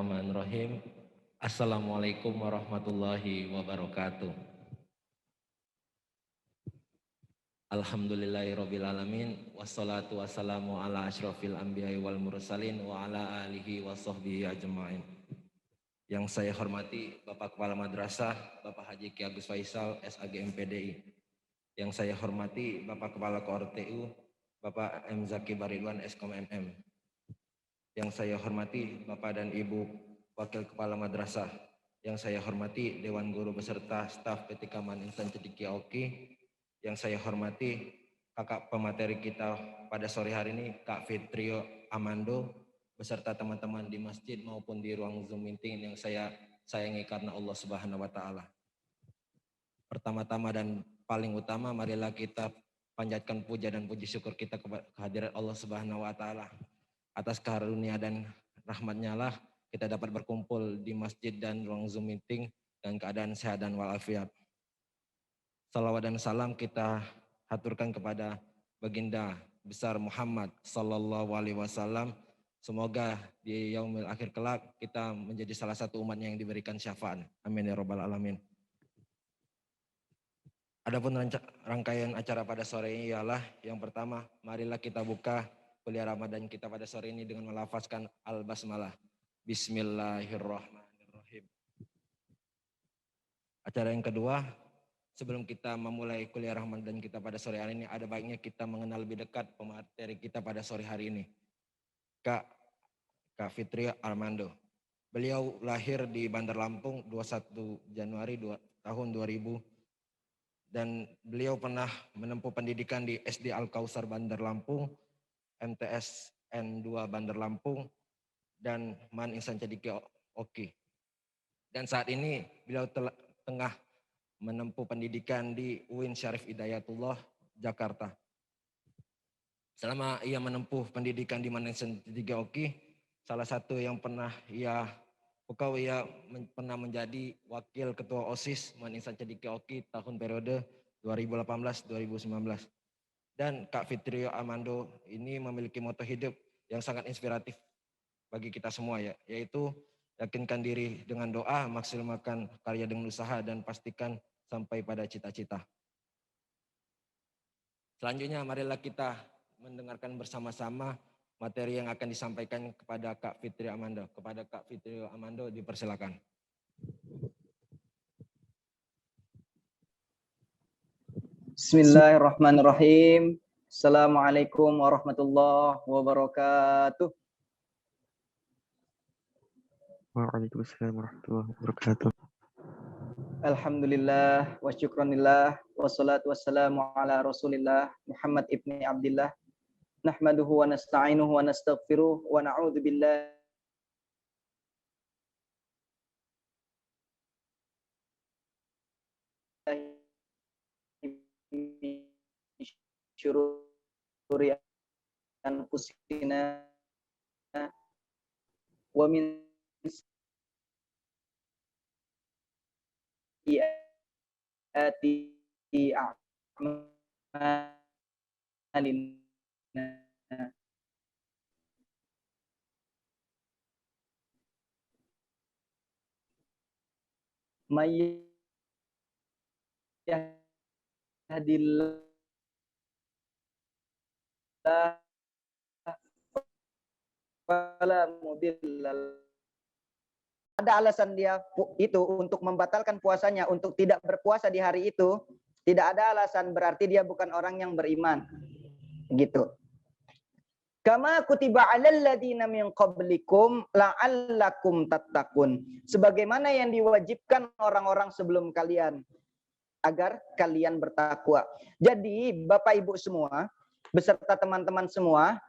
Bismillahirrahmanirrahim. Assalamualaikum warahmatullahi wabarakatuh. Alhamdulillahirrabbilalamin. Wassalatu wassalamu ala asyrafil anbiya'i wal mursalin wa ala alihi wa sahbihi ajma'in. Yang saya hormati Bapak Kepala Madrasah, Bapak Haji Ki Agus Faisal, SAG MPDI. Yang saya hormati Bapak Kepala KORTU, Bapak M. Zaki Baridwan, Eskom MM. Yang saya hormati Bapak dan Ibu Wakil Kepala Madrasah. Yang saya hormati Dewan Guru beserta staf PT Kaman Insan Cendekia Oki. Yang saya hormati kakak pemateri kita pada sore hari ini, Kak Fitrio Amando, beserta teman-teman di masjid maupun di ruang Zoom meeting yang saya sayangi karena Allah Subhanahu wa Ta'ala. Pertama-tama dan paling utama, marilah kita panjatkan puja dan puji syukur kita kehadirat Allah Subhanahu wa Ta'ala. Atas karunia dan rahmatnya lah kita dapat berkumpul di masjid dan ruang Zoom meeting dengan keadaan sehat dan walafiat. Salawat dan salam kita haturkan kepada baginda besar Muhammad sallallahu alaihi wasallam. Semoga di yaumil akhir kelak kita menjadi salah satu umatnya yang diberikan syafaat. Amin ya rabbal alamin. Adapun rangkaian acara pada sore ini ialah yang pertama, marilah kita buka kuliah Ramadan kita pada sore ini dengan melafazkan Al-Basmalah. Bismillahirrahmanirrahim. Acara yang kedua, sebelum kita memulai kuliah Ramadan kita pada sore hari ini, ada baiknya kita mengenal lebih dekat pemateri kita pada sore hari ini. Kak Fitri Armando. Beliau lahir di Bandar Lampung 21 Januari tahun 2000 dan beliau pernah menempuh pendidikan di SD Al-Kausar Bandar Lampung, MTS N2 Bandar Lampung, dan Man Insan Cendekia Oki. Dan saat ini beliau tengah menempuh pendidikan di UIN Syarif Hidayatullah, Jakarta. Selama ia menempuh pendidikan di Man Insan Cendekia Oki, salah satu yang pernah ia pernah menjadi wakil ketua OSIS Man Insan Cendekia Oki tahun periode 2018-2019. Dan Kak Fitrio Amando ini memiliki moto hidup yang sangat inspiratif bagi kita semua, yaitu yakinkan diri dengan doa, maksimalkan karya dengan usaha, dan pastikan sampai pada cita-cita. Selanjutnya marilah kita mendengarkan bersama-sama materi yang akan disampaikan kepada Kak Fitri Amando. Kepada Kak Fitri Amando dipersilakan. Bismillahirrahmanirrahim. Assalamualaikum warahmatullahi wabarakatuh. Waalaikumsalam warahmatullahi wabarakatuh. Alhamdulillah wa syukranillah wassalatu wassalamu ala Rasulillah Muhammad ibni Abdillah. Nahmaduhu wa nasta'inuhu wa nastaghfiruh wa na'udzu billahi min syururi anfusina wa min sayyiati a'malina. May yahdillahu fala mudilla. Ada alasan dia itu untuk membatalkan puasanya, untuk tidak berpuasa di hari itu, tidak ada alasan, berarti dia bukan orang yang beriman. Gitu. Kama kutiba 'alal ladzina min qablikum la'allakum tattaqun. Sebagaimana yang diwajibkan orang-orang sebelum kalian agar kalian bertakwa. Jadi Bapak Ibu semua beserta teman-teman semua,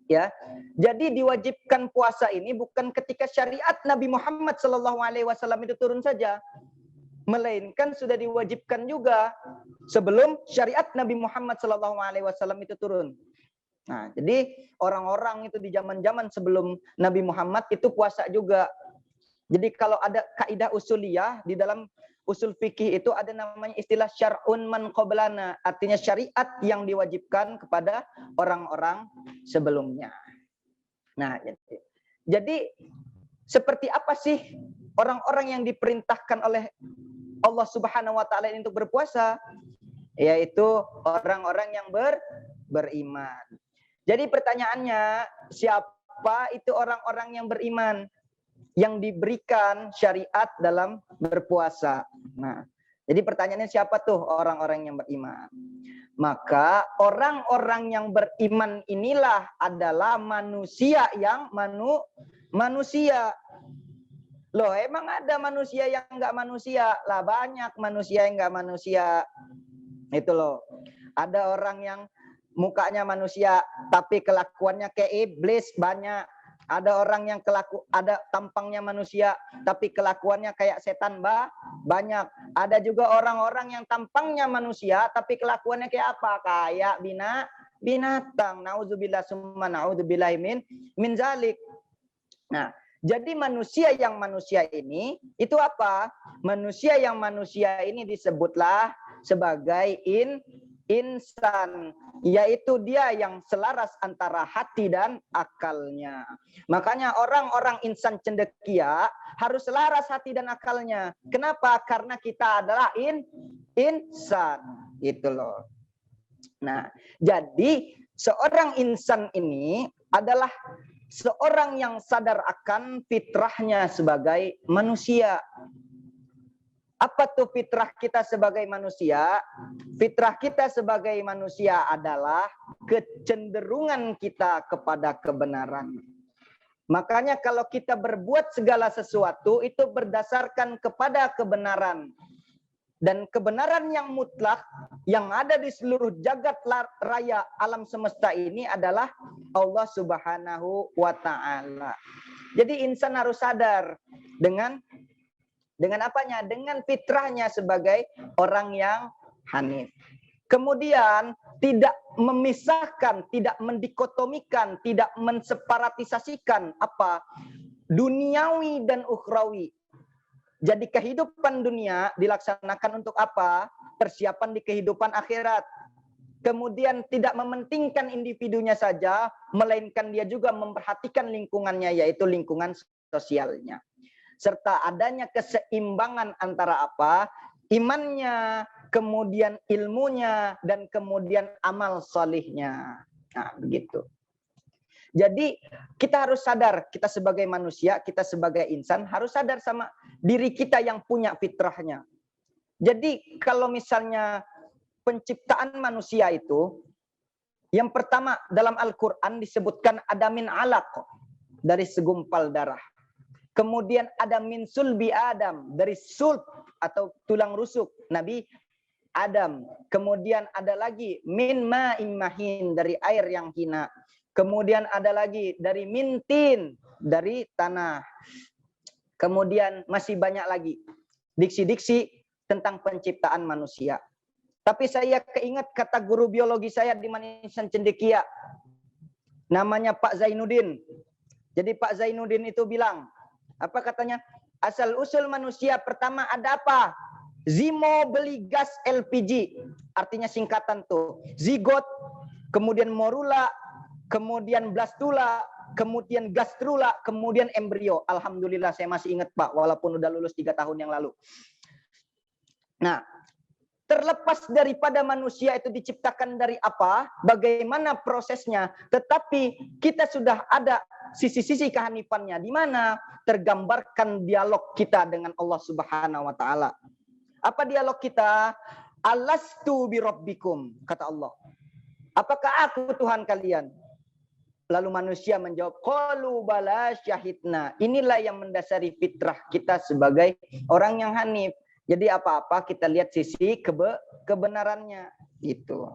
ya. Jadi diwajibkan puasa ini bukan ketika syariat Nabi Muhammad SAW itu turun saja, melainkan sudah diwajibkan juga sebelum syariat Nabi Muhammad SAW itu turun. Nah, jadi orang-orang itu di zaman-zaman sebelum Nabi Muhammad itu puasa juga. Jadi kalau ada kaidah usuliyah di dalam usul fikih itu ada namanya istilah syar'un man qablana, artinya syariat yang diwajibkan kepada orang-orang sebelumnya. Nah, jadi seperti apa sih orang-orang yang diperintahkan oleh Allah Subhanahu wa taala untuk berpuasa? Yaitu orang-orang yang beriman. Jadi pertanyaannya, siapa itu orang-orang yang beriman yang diberikan syariat dalam berpuasa? Nah, jadi pertanyaannya siapa tuh orang-orang yang beriman? Maka orang-orang yang beriman inilah adalah manusia yang manusia. Loh, emang ada manusia yang enggak manusia? Lah banyak manusia yang enggak manusia. Itu loh. Ada orang yang mukanya manusia tapi kelakuannya kayak iblis, banyak. Ada orang yang ada tampangnya manusia tapi kelakuannya kayak setan, banyak. Ada juga orang-orang yang tampangnya manusia tapi kelakuannya kayak apa? Kayak binatang. Nauzubillah summa naudzubillah min zalik. Nah, jadi manusia yang manusia ini itu apa? Manusia yang manusia ini disebutlah sebagai insan, yaitu dia yang selaras antara hati dan akalnya. Makanya orang-orang insan cendekia harus selaras hati dan akalnya. Kenapa? Karena kita adalah insan. Itu loh. Nah, jadi seorang insan ini adalah seorang yang sadar akan fitrahnya sebagai manusia. Apa tuh fitrah kita sebagai manusia? Fitrah kita sebagai manusia adalah kecenderungan kita kepada kebenaran. Makanya kalau kita berbuat segala sesuatu itu berdasarkan kepada kebenaran. Dan kebenaran yang mutlak yang ada di seluruh jagat raya alam semesta ini adalah Allah Subhanahu wa taala. Jadi insan harus sadar dengan apanya? Dengan fitrahnya sebagai orang yang hanif. Kemudian tidak memisahkan, tidak mendikotomikan, tidak menseparatisasikan apa? Duniawi dan ukhrawi. Jadi kehidupan dunia dilaksanakan untuk apa? Persiapan di kehidupan akhirat. Kemudian tidak mementingkan individunya saja, melainkan dia juga memperhatikan lingkungannya, yaitu lingkungan sosialnya. Serta adanya keseimbangan antara apa? Imannya, kemudian ilmunya, dan kemudian amal solihnya. Nah, begitu. Jadi kita harus sadar, kita sebagai manusia, kita sebagai insan harus sadar sama diri kita yang punya fitrahnya. Jadi kalau misalnya penciptaan manusia itu, yang pertama dalam Al-Quran disebutkan ada min alaq, dari segumpal darah. Kemudian ada min sulbi Adam, dari sulb atau tulang rusuk Nabi Adam. Kemudian ada lagi min ma'in mahin, dari air yang hina. Kemudian ada lagi dari mintin, dari tanah. Kemudian masih banyak lagi diksi-diksi tentang penciptaan manusia. Tapi saya keingat kata guru biologi saya di Manisan Cendekia. Namanya Pak Zainuddin. Jadi Pak Zainuddin itu bilang, apa katanya? Asal-usul manusia pertama ada apa? Zimo beli gas LPG. Artinya singkatan tuh. Zigot, kemudian morula, kemudian blastula, kemudian gastrula, kemudian embrio. Alhamdulillah saya masih ingat Pak, walaupun udah lulus 3 tahun yang lalu. Nah, terlepas daripada manusia itu diciptakan dari apa, bagaimana prosesnya, tetapi kita sudah ada sisi-sisi kehanifannya, di mana tergambarkan dialog kita dengan Allah Subhanahu wa taala. Apa dialog kita? Alastu birabbikum, kata Allah. Apakah aku Tuhan kalian? Lalu manusia menjawab, qalu bala syahidna. Inilah yang mendasari fitrah kita sebagai orang yang hanif. Jadi apa-apa kita lihat sisi kebenarannya itu.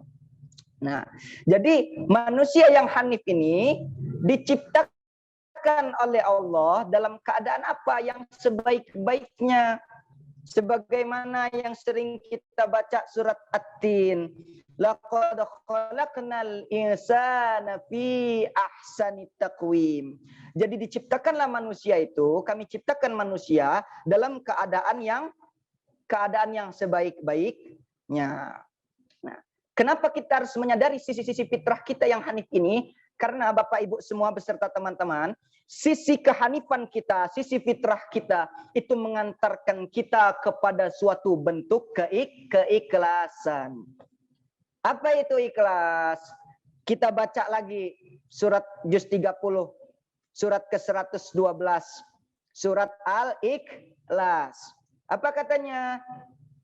Nah, jadi manusia yang hanif ini diciptakan oleh Allah dalam keadaan apa? Yang sebaik-baiknya. Sebagaimana yang sering kita baca surat At-Tin. Laqad khalaqnal insana fi ahsani taqwim. Jadi diciptakanlah manusia itu, kami ciptakan manusia dalam keadaan yang sebaik-baiknya. Nah, kenapa kita harus menyadari sisi-sisi fitrah kita yang hanif ini? Karena Bapak Ibu semua beserta teman-teman, sisi kehanifan kita, sisi fitrah kita itu mengantarkan kita kepada suatu bentuk keikhlasan. Apa itu ikhlas? Kita baca lagi surat juz 30, surat ke-112, surat Al-Ikhlas. Apa katanya?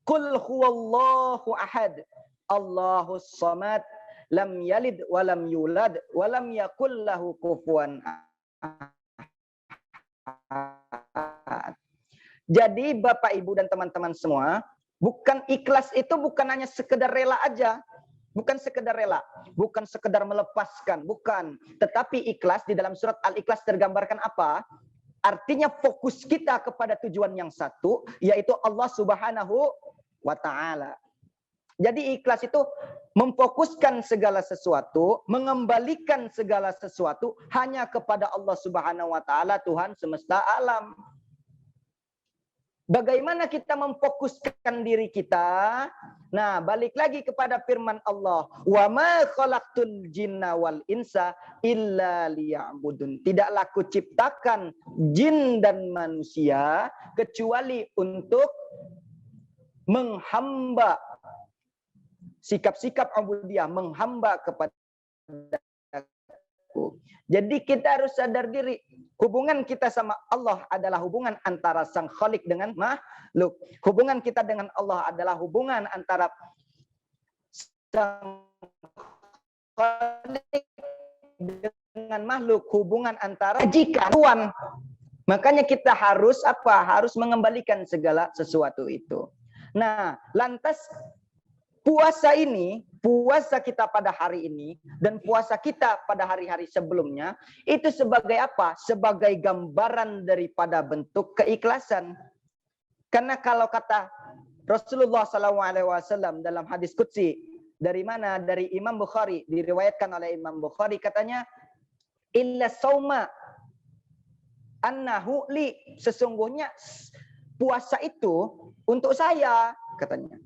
Qul huwallahu ahad, Allahus samad, lam yalid walam yulad walam yakul lahu kufuwan ahad. Jadi Bapak Ibu dan teman-teman semua, bukan ikhlas itu bukan hanya sekedar rela aja. Bukan sekedar rela, bukan sekedar melepaskan, bukan. Tetapi ikhlas di dalam surat Al-Ikhlas tergambarkan apa? Artinya fokus kita kepada tujuan yang satu, yaitu Allah Subhanahu wa Ta'ala. Jadi ikhlas itu memfokuskan segala sesuatu, mengembalikan segala sesuatu hanya kepada Allah Subhanahu wa Ta'ala, Tuhan semesta alam. Bagaimana kita memfokuskan diri kita? Nah, balik lagi kepada firman Allah, "Wa ma khalaqtul jinna wal insa illa liya'budun." Tidaklah kuciptakan jin dan manusia kecuali untuk menghamba, sikap-sikap ubudiyah, menghamba kepada aku. Jadi kita harus sadar diri, hubungan kita sama Allah adalah hubungan antara sang Khalik dengan makhluk. Hubungan kita dengan Allah adalah hubungan antara sang Khalik dengan makhluk, hubungan antara jika Tuhan. Makanya kita harus apa? Harus mengembalikan segala sesuatu itu. Nah, lantas puasa ini, puasa kita pada hari ini dan puasa kita pada hari-hari sebelumnya itu sebagai apa? Sebagai gambaran daripada bentuk keikhlasan. Karena kalau kata Rasulullah SAW dalam hadis qudsi, dari mana? Dari Imam Bukhari, diriwayatkan oleh Imam Bukhari, katanya, illa sauma annahu li, sesungguhnya puasa itu untuk saya, katanya.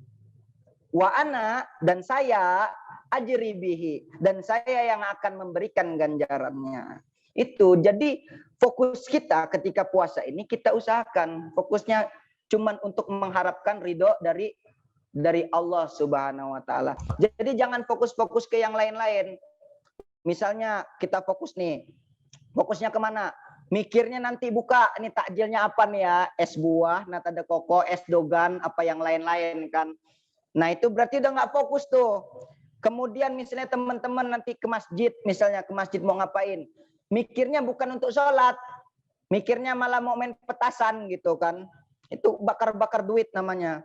Wa ana, dan saya ajri bihi, dan saya yang akan memberikan ganjarannya. Itu jadi fokus kita ketika puasa ini, kita usahakan fokusnya cuman untuk mengharapkan ridho dari Allah Subhanahu wa Ta'ala. Jadi jangan fokus-fokus ke yang lain-lain. Misalnya kita fokus nih, fokusnya kemana? Mikirnya nanti buka nih takjilnya apa nih ya, es buah, nata de koko, es dogan, apa yang lain-lain kan. Nah itu berarti udah nggak fokus tuh. Kemudian misalnya teman-teman nanti ke masjid, misalnya ke masjid mau ngapain? Mikirnya bukan untuk sholat, mikirnya malah mau main petasan gitu kan. Itu bakar-bakar duit namanya.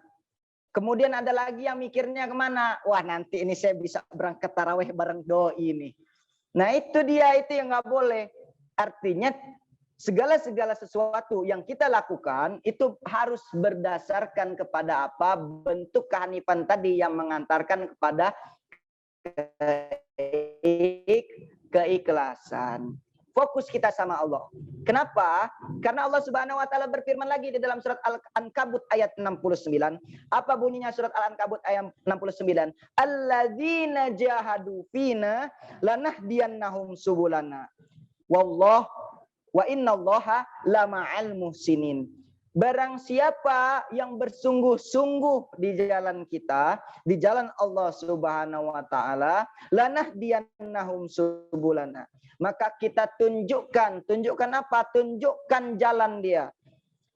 Kemudian ada lagi yang mikirnya kemana? Wah nanti ini saya bisa berangkat taraweh bareng doi nih. Nah itu dia, itu yang nggak boleh. Artinya segala sesuatu yang kita lakukan itu harus berdasarkan kepada apa? Bentuk kehanifan tadi yang mengantarkan kepada keikhlasan. Fokus kita sama Allah. Kenapa? Karena Allah Subhanahu wa Ta'ala berfirman lagi di dalam surat Al-Ankabut ayat 69. Apa bunyinya surat Al-Ankabut ayat 69? Alladzina jahadu fina lanahdiyannahum subulana. Wallah wa innallaha lama'al muhsinin. Barang siapa yang bersungguh-sungguh di jalan kita, di jalan Allah Subhanahu wa Ta'ala, lanahdiyannahum subulana. Maka kita tunjukkan apa? Tunjukkan jalan dia.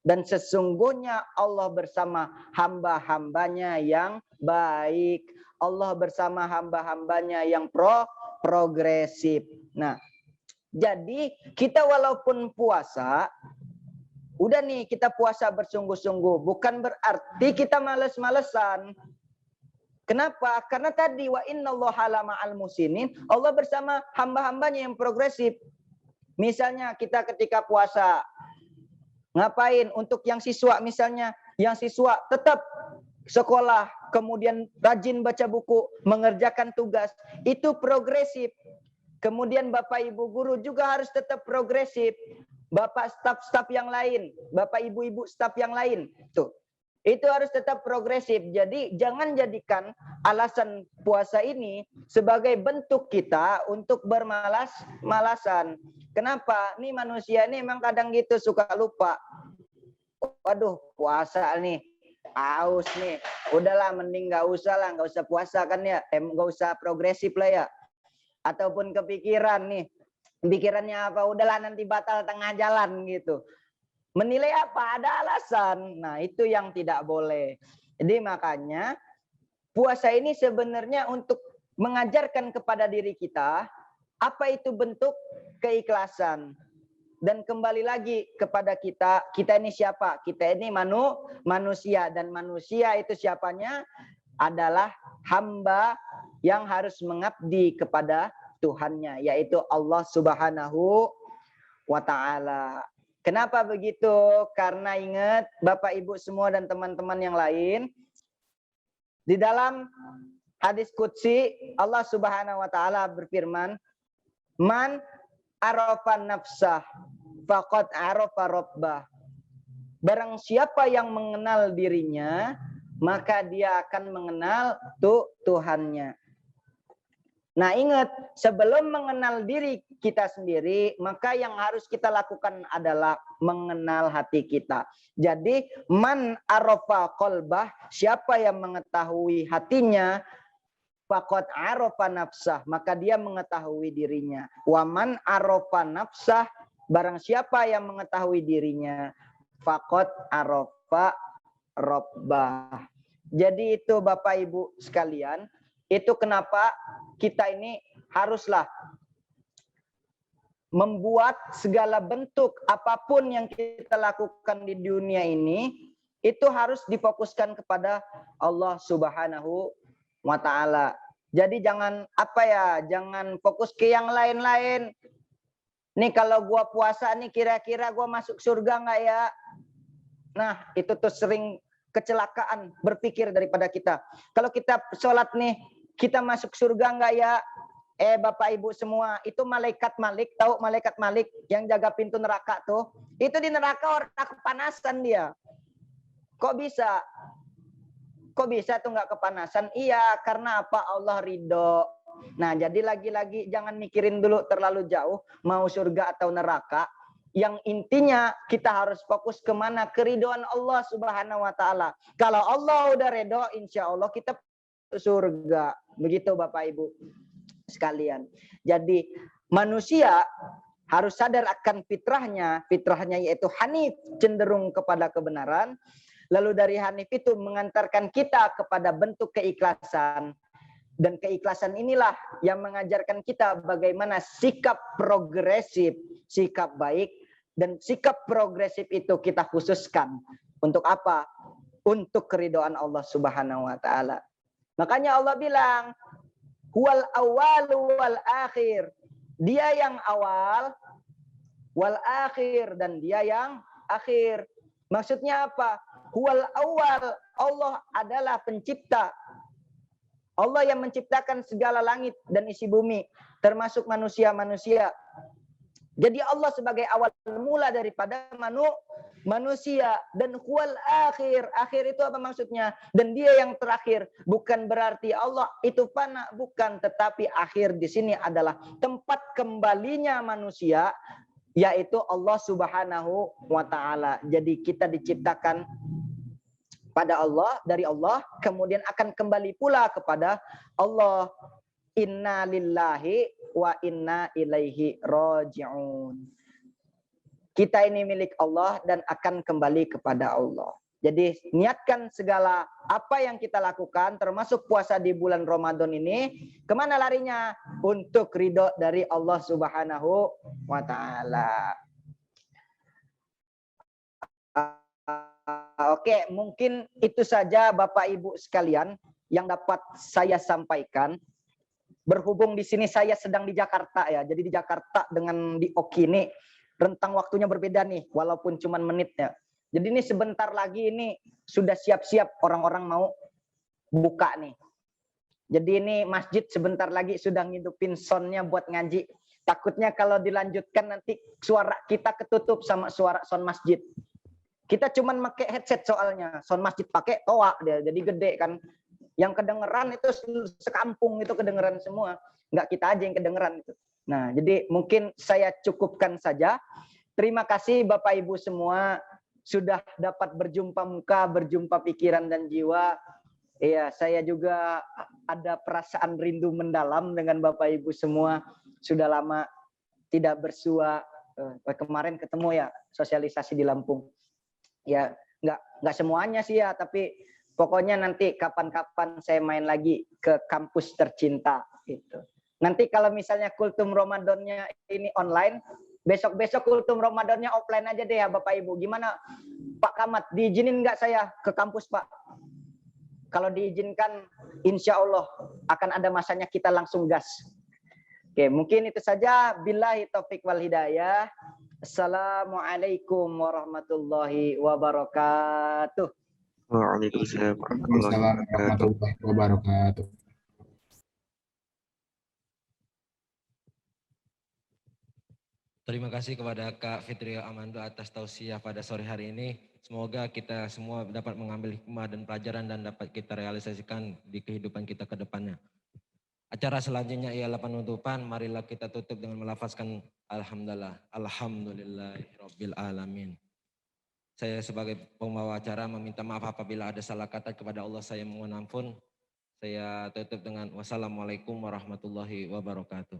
Dan sesungguhnya Allah bersama hamba-hambanya yang baik. Allah bersama hamba-hambanya yang progresif. Nah, jadi kita walaupun puasa, udah nih kita puasa bersungguh-sungguh, bukan berarti kita males-malesan. Kenapa? Karena tadi wa innallaha lama'al muhsinin, Allah bersama hamba-hambanya yang progresif. Misalnya kita ketika puasa ngapain? Untuk yang siswa misalnya, yang siswa tetap sekolah, kemudian rajin baca buku, mengerjakan tugas, itu progresif. Kemudian Bapak Ibu guru juga harus tetap progresif. Bapak staf-staf yang lain, Bapak Ibu-ibu staf yang lain. Tuh. Itu harus tetap progresif. Jadi jangan jadikan alasan puasa ini sebagai bentuk kita untuk bermalas-malasan. Kenapa? Nih manusia nih memang kadang gitu suka lupa. Waduh, puasa nih. Aus nih. Udahlah mending nggak usah lah, nggak usah puasa kan ya. Nggak usah progresif lah ya. Ataupun kepikiran nih. Pikirannya apa? Udahlah nanti batal tengah jalan gitu. Menilai apa? Ada alasan. Nah, itu yang tidak boleh. Jadi makanya puasa ini sebenarnya untuk mengajarkan kepada diri kita apa itu bentuk keikhlasan. Dan kembali lagi kepada kita ini siapa? Kita ini manusia, dan manusia itu siapanya? Adalah hamba yang harus mengabdi kepada Tuhannya, yaitu Allah Subhanahu wa Ta'ala. Kenapa begitu? Karena ingat Bapak Ibu semua dan teman-teman yang lain, di dalam hadis qudsi Allah Subhanahu wa Ta'ala berfirman, "Man arafa nafsah faqad arafa rabbah." Barang siapa yang mengenal dirinya, maka dia akan mengenal Tuhannya. Nah, ingat, sebelum mengenal diri kita sendiri, maka yang harus kita lakukan adalah mengenal hati kita. Jadi, man arafa qalbah, siapa yang mengetahui hatinya, faqad arafa nafsah, maka dia mengetahui dirinya. Wa man arafa nafsah, barang siapa yang mengetahui dirinya, faqad arafa rabbah. Jadi itu Bapak Ibu sekalian, itu kenapa kita ini haruslah membuat segala bentuk apapun yang kita lakukan di dunia ini, itu harus difokuskan kepada Allah Subhanahu wa Ta'ala. Jadi jangan jangan fokus ke yang lain-lain. Nih kalau gua puasa nih kira-kira gua masuk surga nggak ya? Nah, itu tuh sering kecelakaan berpikir daripada kita. Kalau kita sholat nih, kita masuk surga nggak ya? Bapak Ibu semua, itu malaikat Malik, tahu malaikat Malik yang jaga pintu neraka tuh? Itu di neraka orang kepanasan dia. Kok bisa? Kok bisa tuh nggak kepanasan? Iya, karena apa? Allah ridho. Nah, jadi lagi-lagi jangan mikirin dulu terlalu jauh, mau surga atau neraka. Yang intinya kita harus fokus kemana? Keridhaan Allah Subhanahu wa Ta'ala. Kalau Allah udah ridho, insya Allah kita surga. Begitu Bapak Ibu sekalian. Jadi manusia harus sadar akan fitrahnya yaitu hanif, cenderung kepada kebenaran. Lalu dari hanif itu mengantarkan kita kepada bentuk keikhlasan. Dan keikhlasan inilah yang mengajarkan kita bagaimana sikap progresif, sikap baik. Dan sikap progresif itu kita khususkan. Untuk apa? Untuk keridhaan Allah Subhanahu wa Ta'ala. Makanya Allah bilang, huwal awalu wal akhir. Dia yang awal, wal akhir, dan dia yang akhir. Maksudnya apa? Huwal awal, Allah adalah pencipta. Allah yang menciptakan segala langit dan isi bumi, termasuk manusia-manusia. Jadi Allah sebagai awal mula daripada manusia. Dan huwal akhir. Akhir itu apa maksudnya? Dan dia yang terakhir. Bukan berarti Allah itu fana, bukan. Tetapi akhir di sini adalah tempat kembalinya manusia, yaitu Allah Subhanahu wa Ta'ala. Jadi kita diciptakan pada Allah, dari Allah, kemudian akan kembali pula kepada Allah. Inna lillahi wa inna ilaihi raji'un. Kita ini milik Allah dan akan kembali kepada Allah. Jadi niatkan segala apa yang kita lakukan, termasuk puasa di bulan Ramadan ini, kemana larinya? Untuk ridho dari Allah Subhanahu wa Ta'ala. Oke, mungkin itu saja Bapak Ibu sekalian yang dapat saya sampaikan. Berhubung di sini saya sedang di Jakarta ya, jadi di Jakarta dengan di Oki ini rentang waktunya berbeda nih, walaupun cuma menitnya. Jadi ini sebentar lagi ini sudah siap-siap orang-orang mau buka nih. Jadi ini masjid sebentar lagi sudah ngidupin soundnya buat ngaji. Takutnya kalau dilanjutkan nanti suara kita ketutup sama suara sound masjid. Kita cuman pakai headset soalnya. Sound masjid pakai toa dia, jadi gede kan. Yang kedengeran itu sekampung itu kedengeran semua. Nggak kita aja yang kedengeran itu. Nah, jadi mungkin saya cukupkan saja. Terima kasih Bapak Ibu semua sudah dapat berjumpa muka, berjumpa pikiran dan jiwa. Iya, saya juga ada perasaan rindu mendalam dengan Bapak Ibu semua. Sudah lama tidak bersua. Kemarin ketemu ya sosialisasi di Lampung. Ya, nggak semuanya sih ya, tapi pokoknya nanti kapan-kapan saya main lagi ke kampus tercinta gitu. Nanti kalau misalnya kultum Ramadannya ini online, besok-besok kultum Ramadannya offline aja deh ya Bapak Ibu. Gimana Pak Kamat, diizinin nggak saya ke kampus Pak? Kalau diizinkan, insya Allah akan ada masanya kita langsung gas. Oke, mungkin itu saja. Billahi taufik wal hidayah. Assalamualaikum warahmatullahi wabarakatuh. Waalaikumsalam warahmatullahi Waalaikumsalam wabarakatuh. warahmatullahi wabarakatuh. Terima kasih kepada Kak Fitria Amando atas tausiah pada sore hari ini. Semoga kita semua dapat mengambil hikmah dan pelajaran dan dapat kita realisasikan di kehidupan kita ke depannya. Acara selanjutnya ialah penutupan. Marilah kita tutup dengan melafazkan Alhamdulillah. Alhamdulillahirabbil alamin. Saya sebagai pembawa acara meminta maaf apabila ada salah kata kepada Allah, saya mohon ampun. Saya tutup dengan wassalamualaikum warahmatullahi wabarakatuh.